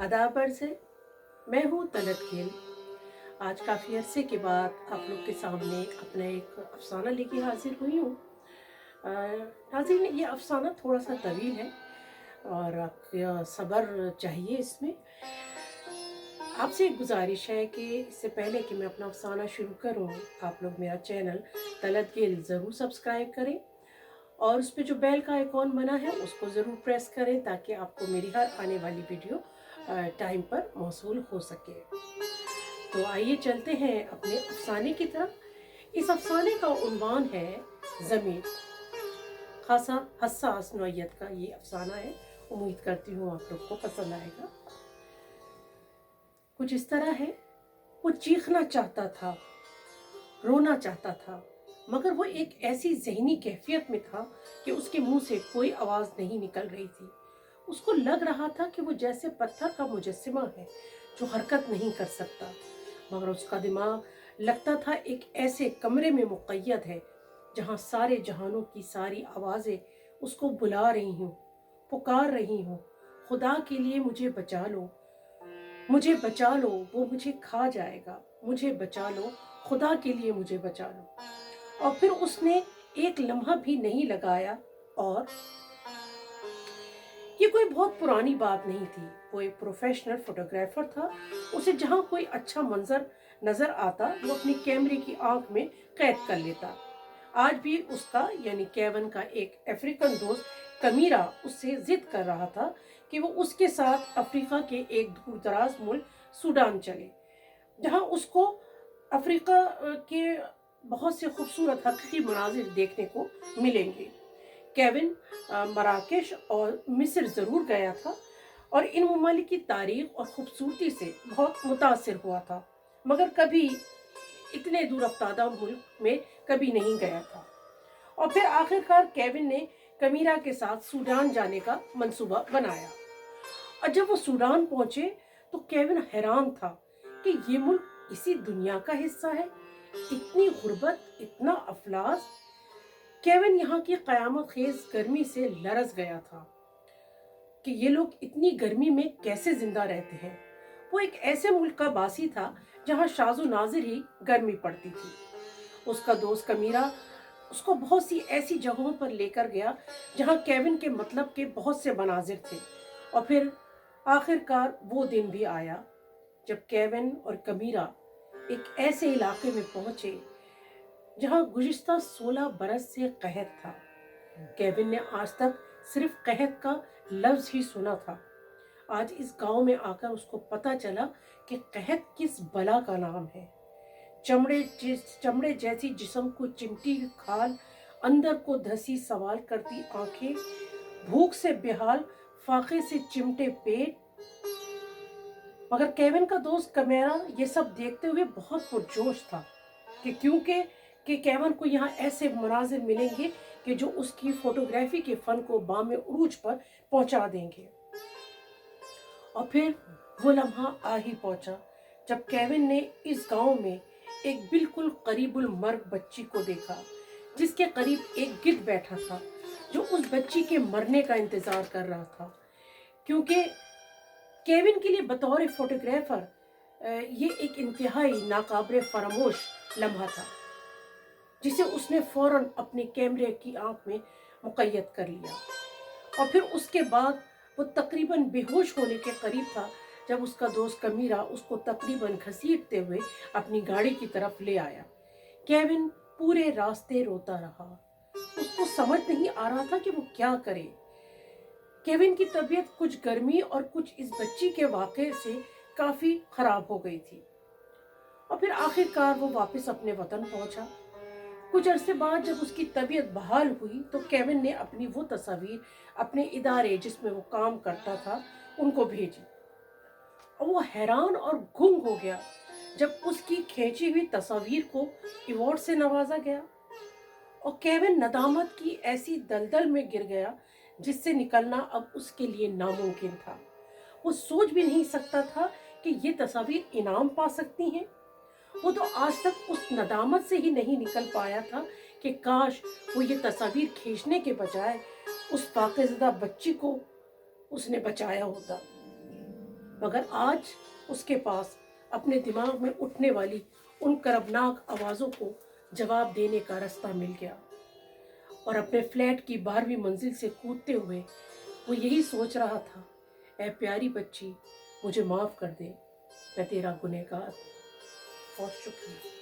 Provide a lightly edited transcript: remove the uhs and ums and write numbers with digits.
आदाब अर्ज़ है। मैं हूँ तलत खेल। आज काफ़ी अरसे के बाद आप लोग के सामने अपना एक अफ़साना लेके हाज़िर हुई हूँ। नाज़रीन, ये अफ़साना थोड़ा-सा तवील है और आपका सब्र चाहिए इसमें। आपसे एक गुज़ारिश है कि इससे पहले कि मैं अपना अफ़साना शुरू करूँ, आप लोग मेरा चैनल तलत खेल ज़रूर सब्सक्राइब करें और उस पे जो बेल का आइकॉन बना है उसको ज़रूर प्रेस करें ताकि आपको मेरी हर आने वाली वीडियो टाइम पर मौसूल हो सके। तो आइए चलते हैं अपने अफसाने की तरफ। इस अफसाने का उन्वान है ज़मीर। खासा हसास नौइयत का ये अफसाना है। उम्मीद करती हूँ आप लोग को पसंद आएगा। कुछ इस तरह है। वो चीखना चाहता था, रोना चाहता था, मगर वो एक ऐसी ज़हनी कैफियत में था कि उसके मुंह से कोई आवाज़ नहीं निकल रही थी। उसको लग रहा था कि वो जैसे पत्थर का मुजस्सिमा है जो हरकत नहीं कर सकता, मगर उसका दिमाग लगता था एक ऐसे कमरे में मुक़य्यद है जहाँ सारे जहानों की सारी आवाज़ें उसको बुला रही हूँ, पुकार रही हूँ, खुदा के लिए मुझे बचा लो, मुझे बचा लो, वो मुझे खा जाएगा, मुझे बचा लो, खुदा के लिए मुझे बचा लो। और फिर उसने एक लम्हा भी नहीं लगाया। और ये कोई बहुत पुरानी बात नहीं थी। वो एक प्रोफेशनल फोटोग्राफर था। उसे जहाँ कोई अच्छा मंजर नजर आता वो अपनी कैमरे की आंख में कैद कर लेता। आज भी उसका यानी केवन का एक अफ्रीकन दोस्त कमीरा उससे जिद कर रहा था कि वो उसके साथ अफ्रीका के एक दूर दराज मुल्क सूडान चले, जहाँ उसको अफ्रीका के बहुत से खूबसूरत हकीकी मनाजिर देखने को मिलेंगे। केविन मराकेश और मिस्र ज़रूर गया था और इन ममालिक की तारीख और खूबसूरती से बहुत मुतासिर हुआ था, मगर कभी इतने दूर अफ्तादा मुल्क में कभी नहीं गया था। और फिर आखिरकार केविन ने कमीरा के साथ सूडान जाने का मंसूबा बनाया। और जब वो सूडान पहुंचे तो केविन हैरान था कि ये मुल्क इसी दुनिया का हिस्सा है। इतनी गुर्बत, इतना अफलास। केविन यहाँ की कयामत खेज गर्मी से लरस गया था कि ये लोग इतनी गर्मी में कैसे जिंदा रहते हैं। वो एक ऐसे मुल्क का बासी था जहाँ शाजो नाजिर ही गर्मी पड़ती थी। उसका दोस्त कमीरा उसको बहुत सी ऐसी जगहों पर लेकर गया जहाँ केविन के मतलब के बहुत से मनाजिर थे। और फिर आखिरकार वो दिन भी आया जब केविन और कमीरा एक ऐसे इलाके में पहुंचे जहाँ गुज़िश्ता 16 बरस से कहत था। केविन ने आज तक सिर्फ कहत का लफ्ज ही सुना था। आज इस गांव में आकर उसको पता चला कि कहत किस बला का नाम है। चमड़े जैसी जिस्म को चिमटी खाल, अंदर को धसी सवाल करती आंखें, भूख से बेहाल, फाके से चिमटे पेट। मगर केविन का दोस्त कमेरा ये सब देखते हुए बहुत पुरजोश था कि क्योंकि केविन को यहाँ ऐसे मनाजिर मिलेंगे कि जो उसकी फोटोग्राफी के फन को बामे उरूज पर पहुंचा देंगे। और फिर वो लम्हा आ ही पहुंचा जब केविन ने इस गांव में एक बिल्कुल करीबुल मर्ग बच्ची को देखा, जिसके करीब एक गिद्ध बैठा था जो उस बच्ची के मरने का इंतजार कर रहा था। क्योंकि केविन के लिए बतौर फोटोग्राफर ये एक इंतहाई नाकाबिल फरामोश लम्हा था जिसे उसने फौरन अपने कैमरे की आंख में मुक़य्यद कर लिया। और फिर उसके बाद वो तकरीबन बेहोश होने के करीब था जब उसका दोस्त कमीरा उसको तकरीबन घसीटते हुए अपनी गाड़ी की तरफ ले आया। केविन पूरे रास्ते रोता रहा। उसको समझ नहीं आ रहा था कि वो क्या करे। केविन की तबीयत कुछ गर्मी और कुछ इस बच्ची के वाक़े से काफ़ी ख़राब हो गई थी। और फिर आखिरकार वो वापस अपने वतन पहुंचा। कुछ अरसे बाद जब उसकी तबीयत बहाल हुई तो केविन ने अपनी वो तस्वीर अपने इदारे जिसमें वो काम करता था उनको भेजी। और वो हैरान और गुंग हो गया जब उसकी खींची हुई तस्वीर को अवार्ड से नवाजा गया। और केविन नदामत की ऐसी दलदल में गिर गया जिससे निकलना अब उसके लिए नामुमकिन था। वो सोच भी नहीं सकता था कि ये तस्वीर इनाम पा सकती हैं। वो तो आज तक उस नदामत से ही नहीं निकल पाया था कि काश वो ये तस्वीर खींचने के बजाय उस पाकीज़दा बच्ची को उसने बचाया होता। مگر آج اس کے پاس اپنے دماغ میں اٹھنے والی ان کربناک آوازوں کو جواب دینے کا راستہ مل گیا، اور اپنے فلیٹ کی 12ویں منزل سے کودتے ہوئے وہ یہی سوچ رہا تھا، اے پیاری بچی، مجھے معاف کر دے، میں تیرا گنہگار۔ بہت شکریہ۔